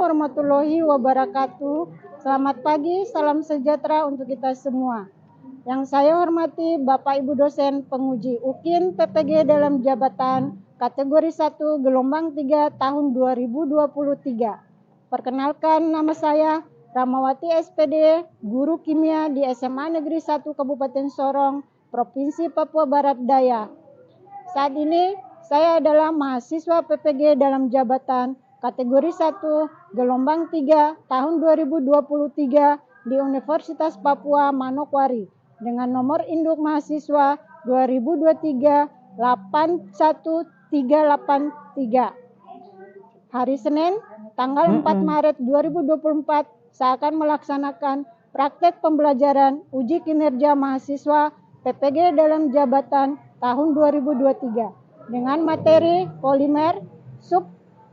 warahmatullahi wabarakatuh. Selamat pagi, salam sejahtera untuk kita semua. Yang saya hormati Bapak Ibu dosen penguji UKIN PPG dalam jabatan kategori 1 gelombang 3 tahun 2023. Perkenalkan, nama saya Ramawati SPD, guru kimia di SMA Negeri 1 Kabupaten Sorong, Provinsi Papua Barat Daya. Saat ini saya adalah mahasiswa PPG dalam jabatan kategori 1 gelombang 3 tahun 2023 di Universitas Papua Manokwari dengan nomor induk mahasiswa 2023 81383. Hari Senin tanggal 4 Maret 2024 saya akan melaksanakan praktek pembelajaran uji kinerja mahasiswa PPG dalam jabatan tahun 2023 dengan materi polimer, sub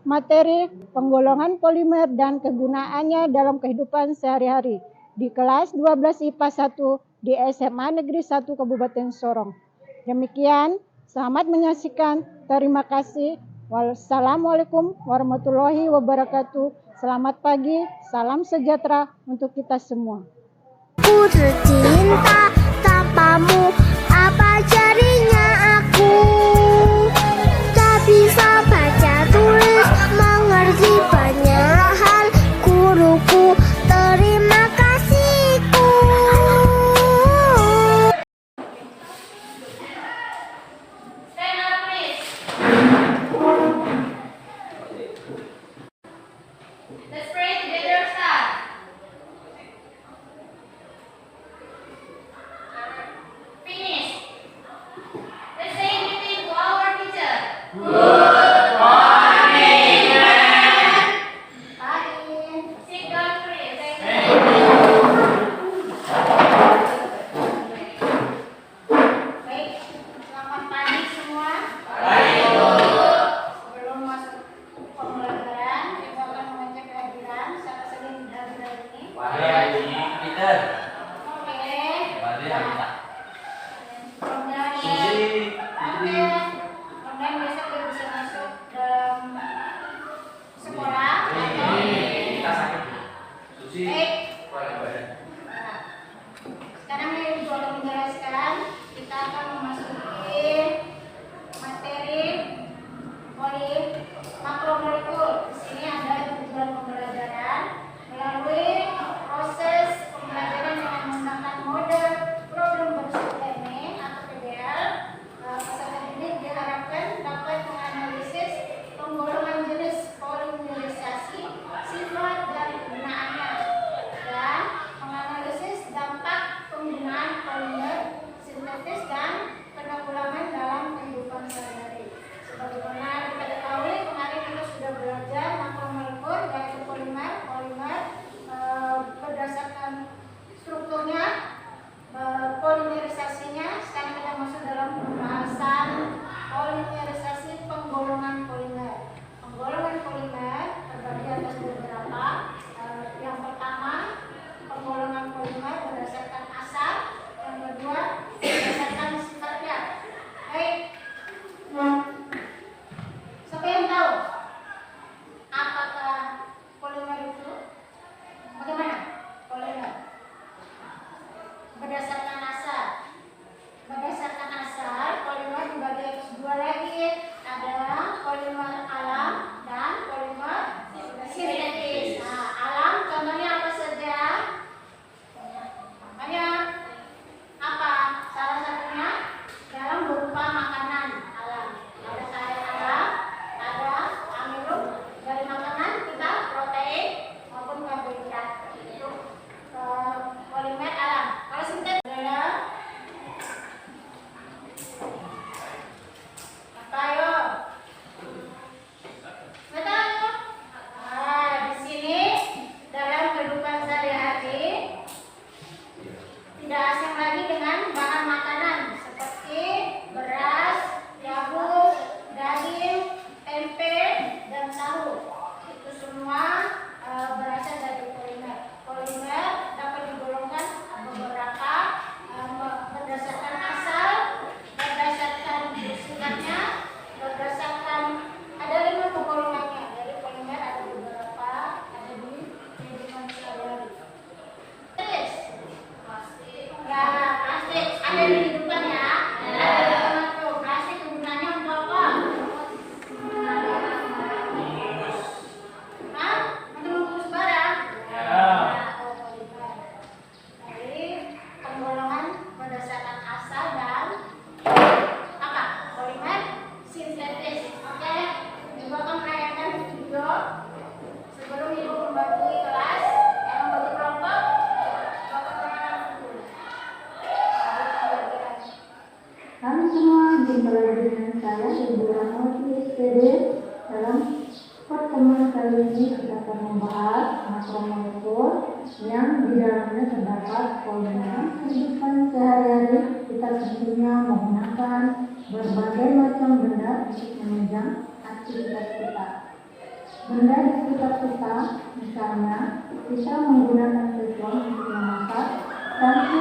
materi penggolongan polimer dan kegunaannya dalam kehidupan sehari-hari di kelas 12 IPA 1 di SMA Negeri 1 Kabupaten Sorong. Demikian, selamat menyaksikan. Terima kasih. Wassalamualaikum warahmatullahi wabarakatuh. Selamat pagi, salam sejahtera untuk kita semua. Ku tercinta tanpamu, apa jadinya aku? Tak bisa baca tulis, mengerti banyak hal. Guruku, terima kasihku. Stand up, please. Let's pray together, start. Finish. Let's say greeting to our teacher. Good morning, ma'am. Sit down, please. Baik, selamat pagi semua. Sebelum masuk pembelajaran, kita akan mengecek kehadiran siapa saja yang hadir hari ini. Kemudian besok dia bisa masuk dalam sekolah. Baik. Nah, sekarang yang ibu akan menjelaskan, kita akan memasuki materi makromolekul. Di sini ada tujuan pembelajaran melalui proses pembelajaran dengan menggunakan mode problem bersubteknik atau PBL. Peserta didik diharapkan dapat menganalisis penggolongan jenis polimerisasi, sifat dan kegunaannya, dan menganalisis dampak penggunaan polimer sintetis dan penanggulangan dalam kehidupan sehari-hari. Sebagaimana kita ketahui, kemarin kita sudah belajar makromolekul, yaitu polimer berdasarkan strukturnya, polimerisasinya. Sekarang kita masuk dalam pembahasan polimerisasi penggolongan polimer. Penggolongan polimer terbagi atas beberapa. Yang pertama, penggolongan polimer berdasarkan asal. Yang kedua, berdasarkan sifatnya. Baik. Siapa yang tahu apakah polimer itu? Bagaimana polimer? Berdasarkan asal. Berdasarkan asal, polimer dibagi atas dua lagi, adalah polimer alam dan polimer sintetis. Nah, alam contohnya apa saja? Contohnya apa? Salah satunya dalam berupa makanan alam. Ada sayur alam, ada amino dari makanan kita, protein maupun karbohidrat. Itu polimer alam. Kalau sintetis adalah apa yo? Betul? Nah, di sini dalam kehidupan sehari-hari tidak asing lagi dengan bahan makanan seperti beras, jagung, daging, tempe, dan tahu. Itu semua berasal dari polimer. Polimer dapat digolongkan beberapa berdasarkan asal, berdasarkan sifatnya, berdasarkan ada 5 penggolongannya. Dari polimer ada beberapa, ada Jumpa lagi dengan saya, Ibu Rahmawati SPD. Dalam pertemuan kali ini kita akan membahas makromolekul yang di dalamnya terdapat polymer kehidupan sehari-hari. Kita tentunya menggunakan berbagai macam benda untuk menunjang aktivitas kita. Benda di sekitar kita, misalnya kita menggunakan teflon untuk memasak, tangki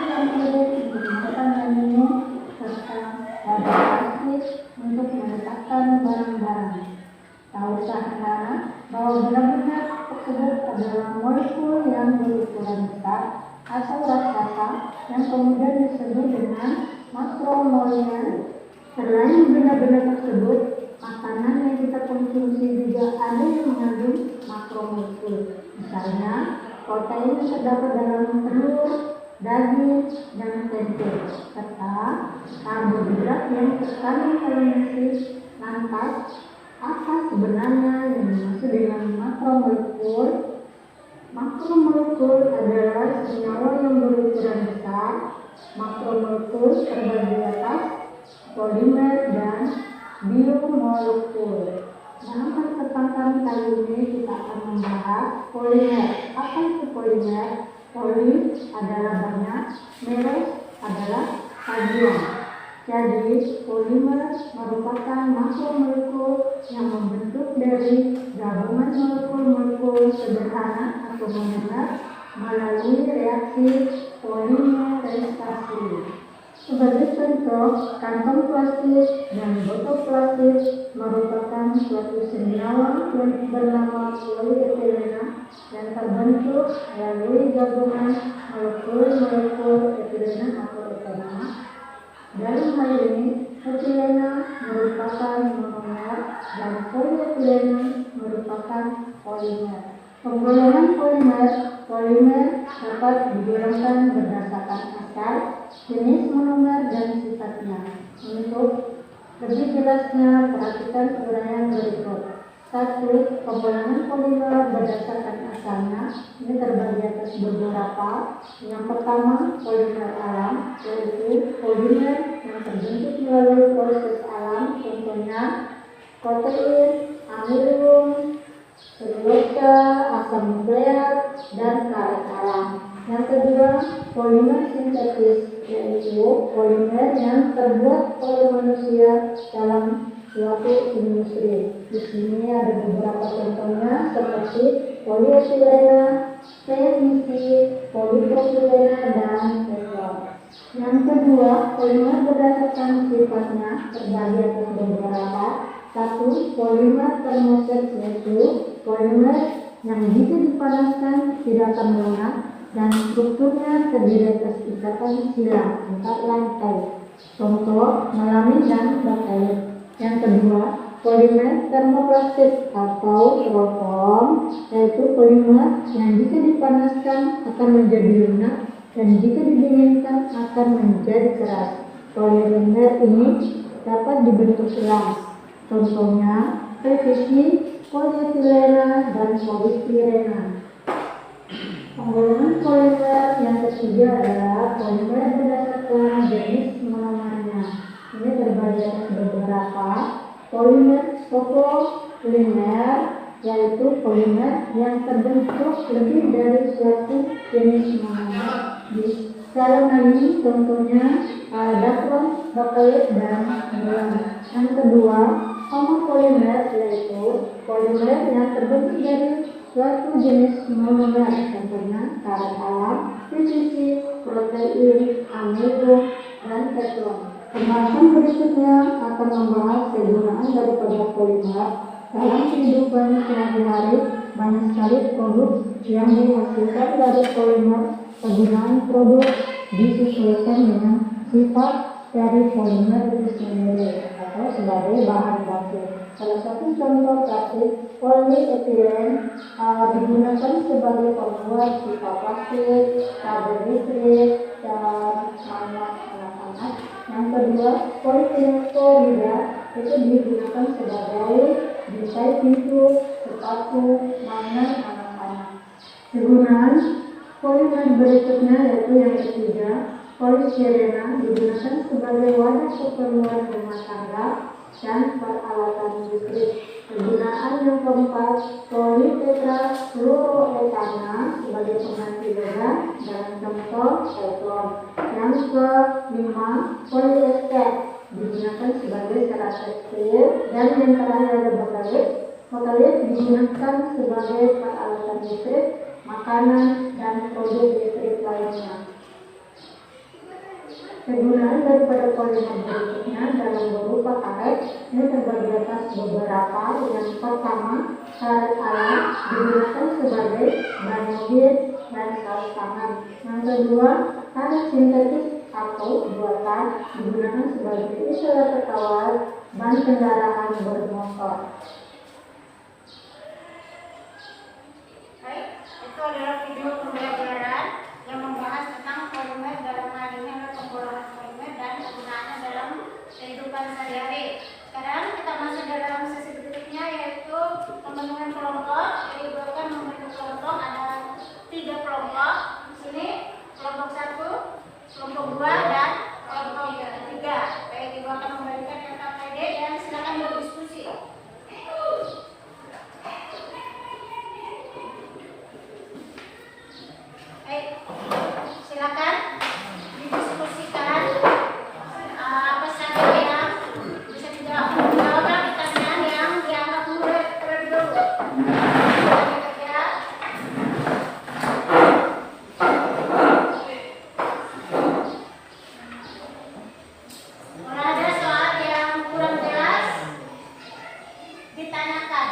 untuk makan dan minum, serta wadah plastik untuk meletakkan barang-barang. Tahukah anak-anak bahwa benda-benda tersebut adalah molekul yang berukuran besar atau raksasa yang kemudian disebut dengan makromoleker. Selain benda-benda tersebut, makanan yang kita konsumsi juga ada yang mengandung makromolekul. Misalnya, protein terdapat dalam telur, daging, dan tempe, serta karbohidrat yang terkandung polimerase. Lantas, apa sebenarnya yang dimaksud dengan makromolekul? Makromolekul adalah senyawa yang berukuran besar. Makromolekul terbagi atas polimer dan biomolekul. Dalam kesempatan kali ini kita akan membahas polimer. Apa itu polimer? Poli adalah banyak, mer adalah bagian. Jadi polimer merupakan makromolekul yang membentuk dari gabungan molekul-molekul sederhana atau monomer melalui reaksi polimerisasi. Sebagai contoh, kantong plastik dan botol plastik merupakan suatu senyawa yang bernama polietilena yang terbentuk melalui gabungan molekul-molekul etilena atau etanol. Dalam hal ini, etilena merupakan monomer dan polietilena merupakan polimer. Penggolongan polimer dapat digolongkan berdasarkan asal, jenis monomer, dan sifatnya. Untuk lebih jelasnya, perhatikan uraian berikut. 1. Penggolongan polimer berdasarkan asalnya. Ini terbagi atas beberapa. Yang pertama, polimer alam, yaitu polimer yang terbentuk melalui proses alam, contohnya protein, amilum, selulosa, asam nukleat, dan karet alam. Yang kedua, polimer sintetis, yaitu polimer yang terbuat oleh manusia dalam suatu industri. Di sini ada beberapa contohnya seperti polietilena, PVC, polipropilena, dan teflon. Yang kedua, polimer berdasarkan sifatnya terbagi atas beberapa. 1. Polimer termoset, yaitu polimer yang jika dipanaskan tidak akan melunak dan strukturnya terdiri atas ikatan silang antar lantai, contoh melamin dan bakteri. Yang kedua, polimer termoplastik atau trofoam, yaitu polimer yang jika dipanaskan akan menjadi lunak dan jika didinginkan akan menjadi keras. Polimer ini dapat dibentuk silang, contohnya PVC, polietilena, dan polipirena. Penggolongan polimer yang ketiga adalah polimer berdasarkan jenis monomernya. Ini terbagi atas beberapa. Polimer fotopolimer, yaitu polimer yang terbentuk lebih dari suatu jenis monomer. Secara ini contohnya dacron, bakelit, dan bulan. Yang kedua, homopolimer, yaitu polimer yang terbentuk dari suatu jenis monomer, contohnya karet alam, PVC, protein, amilum, dan teflon. Pembahasan berikutnya akan membahas kegunaan daripada polimer dalam kehidupan sehari-hari. Banyak sekali produk yang dihasilkan dari polimer. Kegunaan produk disesuaikan dengan sifat dari polimer itu sendiri atau sebagai bahan baku. Salah satu contoh plastik polietilen digunakan sebagai pembuat pipa plastik, karbohidrat, dan minyak anak-anak. Yang kedua, polietilen itu digunakan sebagai desain pintu, sepatu, mainan anak-anak. Kegunaan polimer berikutnya yaitu yang ketiga, Polisirena digunakan sebagai wadah keperluan rumah tangga dan peralatan listrik. Kegunaan yang keempat, politetrafluoroetana sebagai pengganti logam dalam contoh teflon. Yang kelima, poliester digunakan sebagai serat tekstil. Dan yang terakhir ada bakalit. Bakalit digunakan sebagai peralatan listrik, makanan, dan produk listrik lainnya. Kegunaan daripada polimer berikutnya dalam berupa karet ini terbagi atas beberapa. Yang pertama, karet alam digunakan sebagai ban mobil dan saus tangan. Yang kedua, karet sintetis atau buatan digunakan sebagai isolator kawat ban kendaraan bermotor. Baik, itu adalah video pembelajaran yang membahas tentang polimer dalam hal ini adalah pemborohan polimer dan kegunaannya dalam kehidupan sehari-hari. Sekarang kita masuk dalam sesi berikutnya, yaitu pembentukan kelompok. Jadi Ibu akan membentuk kelompok, ada 3 kelompok. Di sini kelompok 1, kelompok 2, dan kelompok 3. Baik, Ibu akan memberikan KKPD dan silakan berdiskusi. Baik, silakan didiskusikan apa saja yang bisa dijawab. Jawablah pertanyaan yang dianggap mudah terlebih dahulu. Kira-kira kalau ada soal yang kurang jelas, ditanyakan.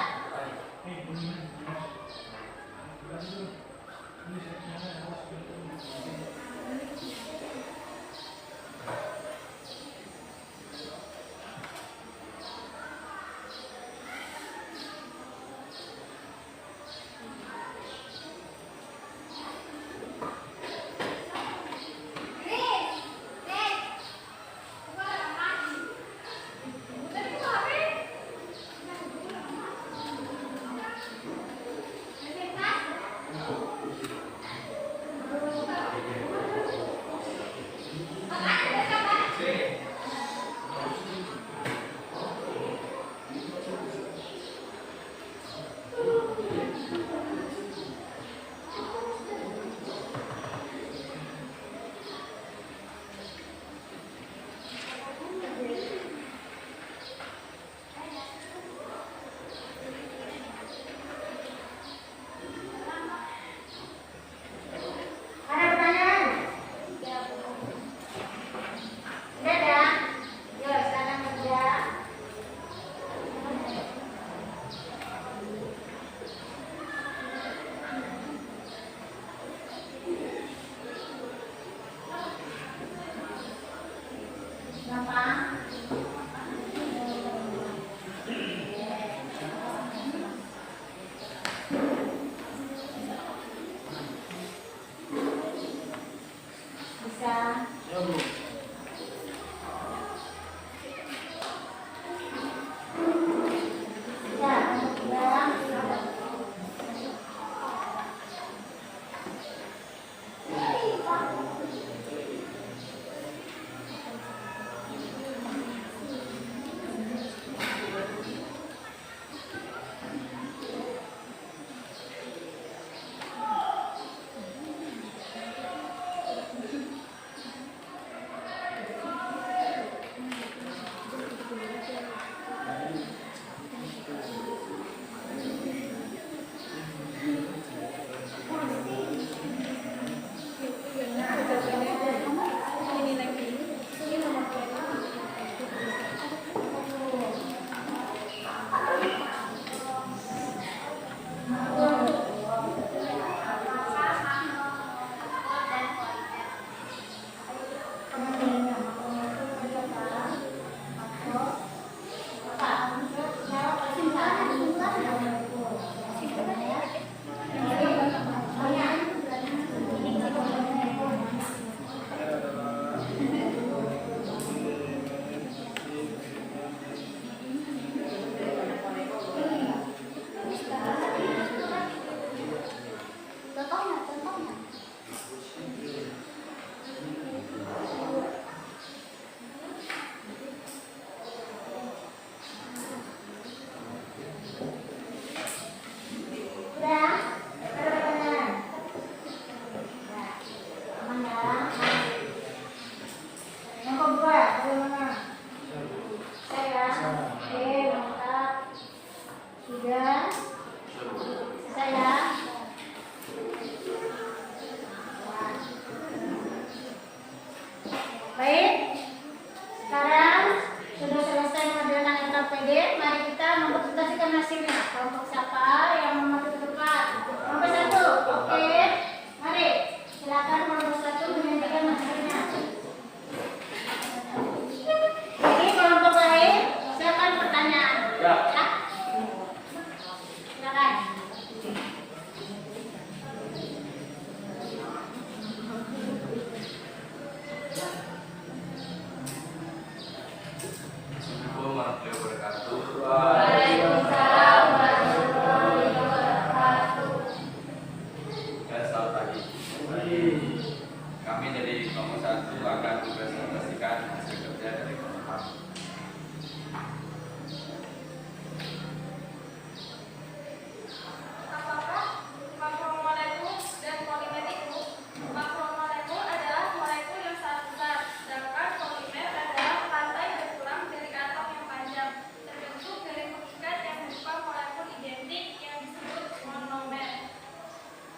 nomor 1 akan dipresentasikan hasil kerja dari kelompok. Apakah makromolekul dan polimer itu? Makromolekul adalah molekul yang sangat besar, sedangkan polimer adalah rantai bertulang dari atom yang panjang, terbentuk dari pengikat yang berupa molekul identik yang disebut monomer.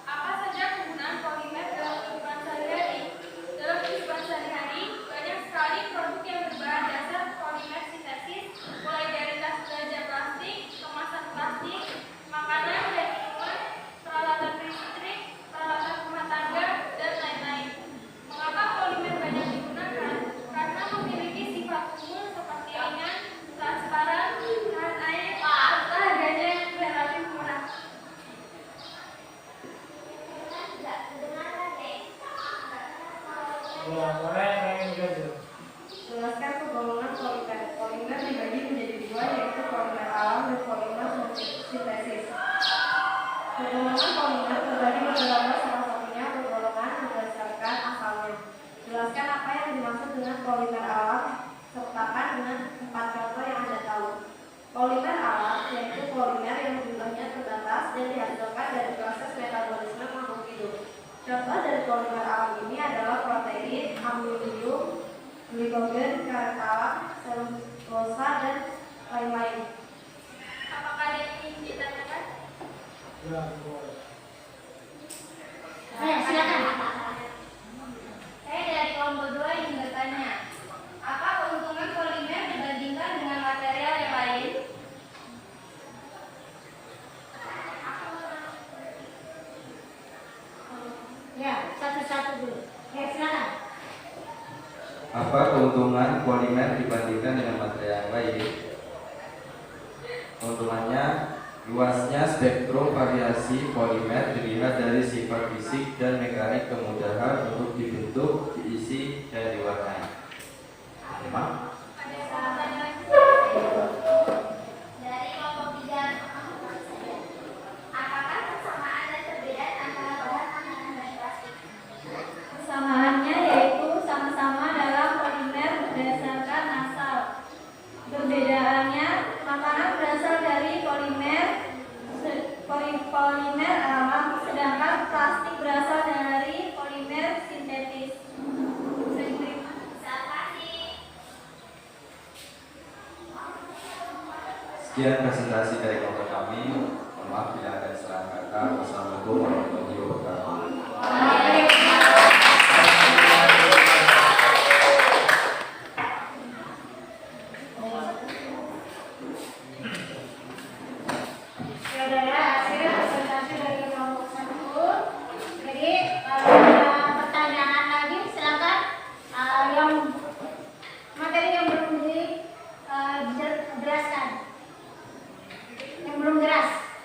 Apa saja penggunaan polimer dalam kehidupan sehari-hari? Dalam kehidupan sehari-hari, banyak sekali produk yang berbahan dasar polimer sintesis, mulai dari tas belanja plastik, kemasan plastik, makanan dan minuman, peralatan listrik, peralatan rumah tangga, dan lain-lain. Mengapa polimer banyak digunakan? Karena memiliki sifat umum seperti ringan, transparan, tahan air, serta harganya yang relatif murah. Jelaskan kegolongan polimer. Polimer dibagi menjadi dua, yaitu polimer alam dan polimer sintesis. Kegolongan polimer terbagi beberapa, salah satunya kegolongan berdasarkan asalnya. Jelaskan apa yang dimaksud dengan polimer alam, sertakan dengan 4 contoh yang Anda tahu. Polimer alam yaitu polimer yang jumlahnya terbatas dan dihasilkan dari proses metabolisme makhluk hidup. Contoh dari polimer alam ini adalah protein, amonium, glikogen, karet alam, selulosa, dan lain-lain. Apakah ada yang ingin ditanyakan? Silakan. Saya dari kelompok 2 ingin bertanya, apa keuntungan polimer dibandingkan dengan material yang lain? Ya, satu-satu dulu. Ya, silakan. Apa keuntungan polimer dibandingkan dengan material yang lain? Keuntungannya, luasnya spektrum variasi polimer dilihat dari sifat fisik dan mekanik kemudahan untuk dibentuk, diisi, dan diwarnai. Memang Ada yang mau bertanya lagi? Dari kelompok 3, apakah persamaan dan perbedaan antara bahan makanan dan plastik? Persamaannya yaitu sama-sama dalam polimer berdasarkan asal. Perbedaannya, makanan berasal dari polimer alam, sedangkan plastik berasal dari polimer sintetis. sekian presentasi dari kelompok kami. Mohon maaf bila ada salah kata. Wassalamualaikum warahmatullahi wabarakatuh. Saudara, hasil presentasi dari kelompok 1. Jadi, ada pertanyaan lagi, silakan. Yang materi yang belum dijelaskan, yang belum jelas.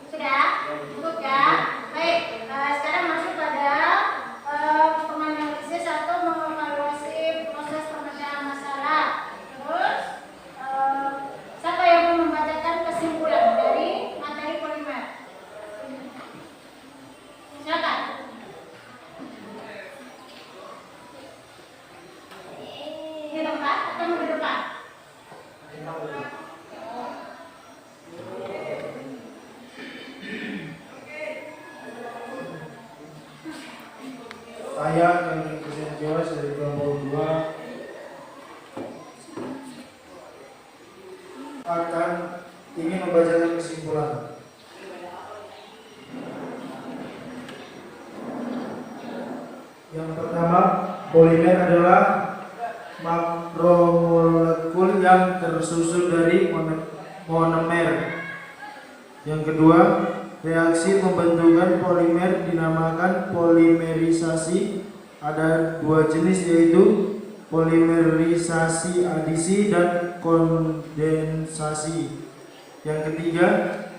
Sudah? Cukup ya? Baik, sekarang masuk pada penganalisis atau mengevaluasi proses pemecahan masalah. Terus, siapa yang mau membacakan kesimpulan dari materi polimer? Silakan. Di tempat atau di depan? Saya yang Presiden Jawa dari kelompok 2 akan ingin membacakan kesimpulan. Yang pertama, polimer adalah makromolekul yang tersusun dari monomer. Yang kedua, reaksi pembentukan polimer dinamakan polimerisasi. Ada 2 jenis, yaitu polimerisasi adisi dan kondensasi. Yang ketiga,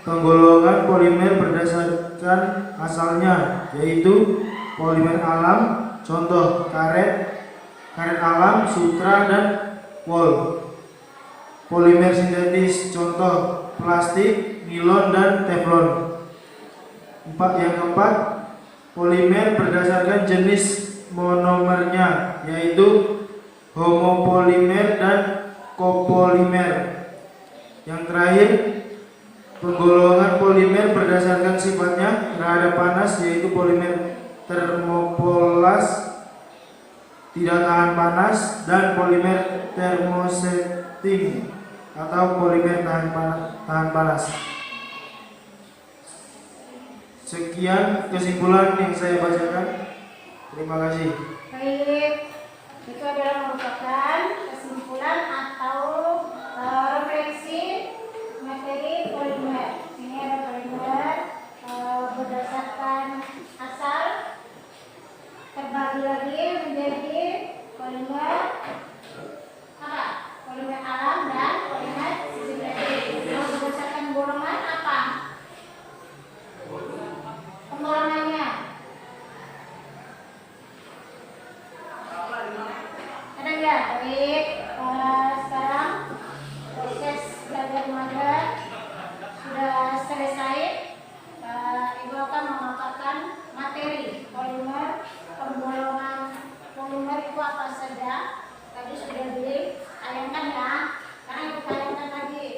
penggolongan polimer berdasarkan asalnya, yaitu polimer alam, contoh karet alam, sutra, dan wol. Polimer sintetis, contoh plastik, nilon, dan teflon. Yang keempat, polimer berdasarkan jenis monomernya, yaitu homopolimer dan kopolimer. Yang terakhir, penggolongan polimer berdasarkan sifatnya terhadap panas, yaitu polimer termopolas tidak tahan panas dan polimer termosetting atau polimer tahan panas. Sekian kesimpulan yang saya bacakan. Terima kasih. Baik, itu adalah merupakan kesimpulan atau refleksi materi polimer. Ini ada polimer berdasarkan asal terbagi lagi menjadi polimer apa? Polimer alam dan polimer sintetis. Berdasarkan golongan apa? Penggolongannya ada nggak? Baik, sekarang proses belajar mengajar sudah selesai. Ibu akan memaparkan materi polimer, penggolongan polimer itu apa saja. Tadi sudah ditayangkan ya, sekarang ibu tayangkan lagi.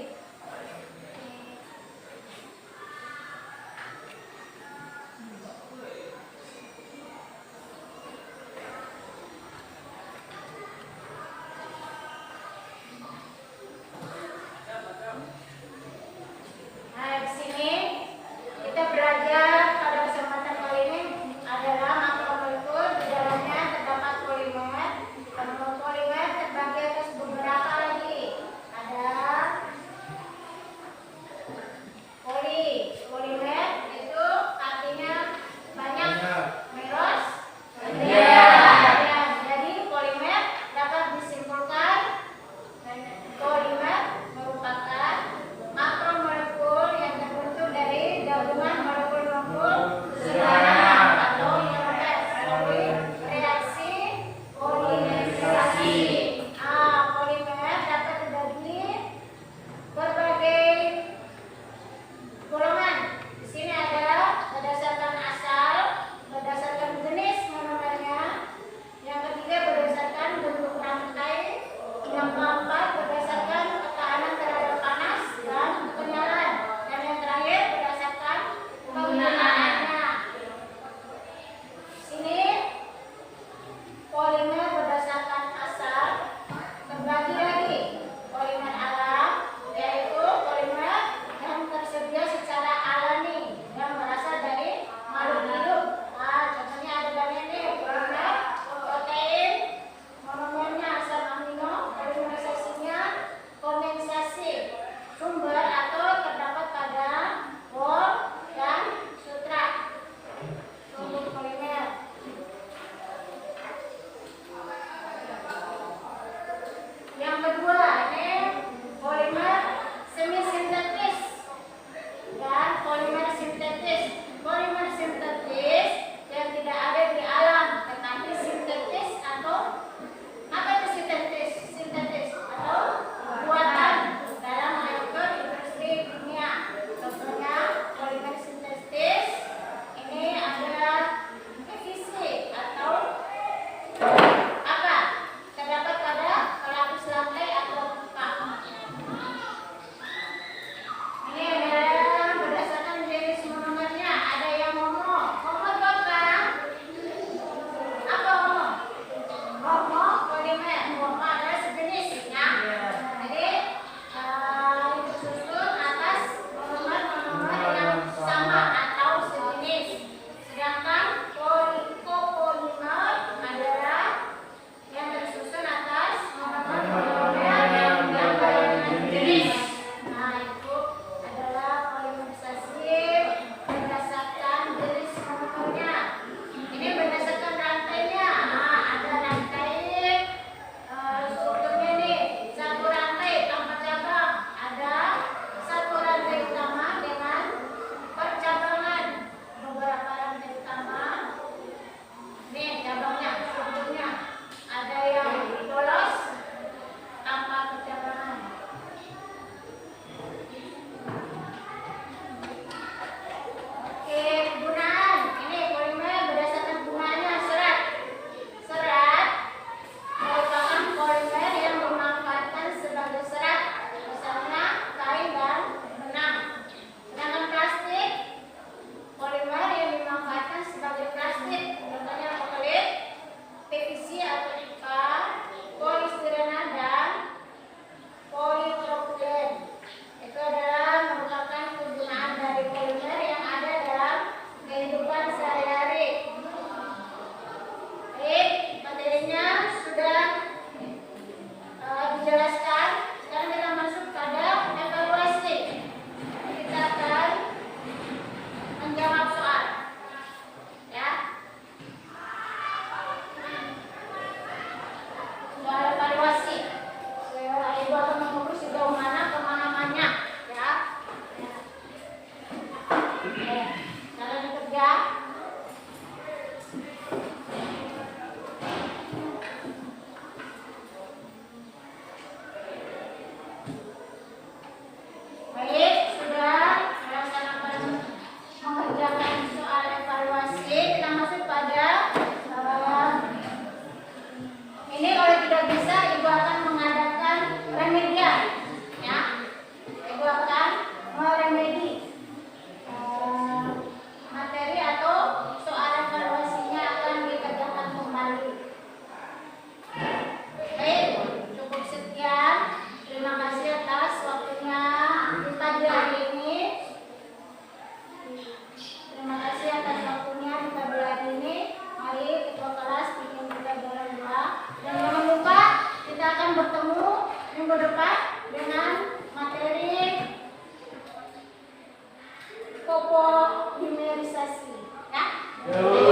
Yo.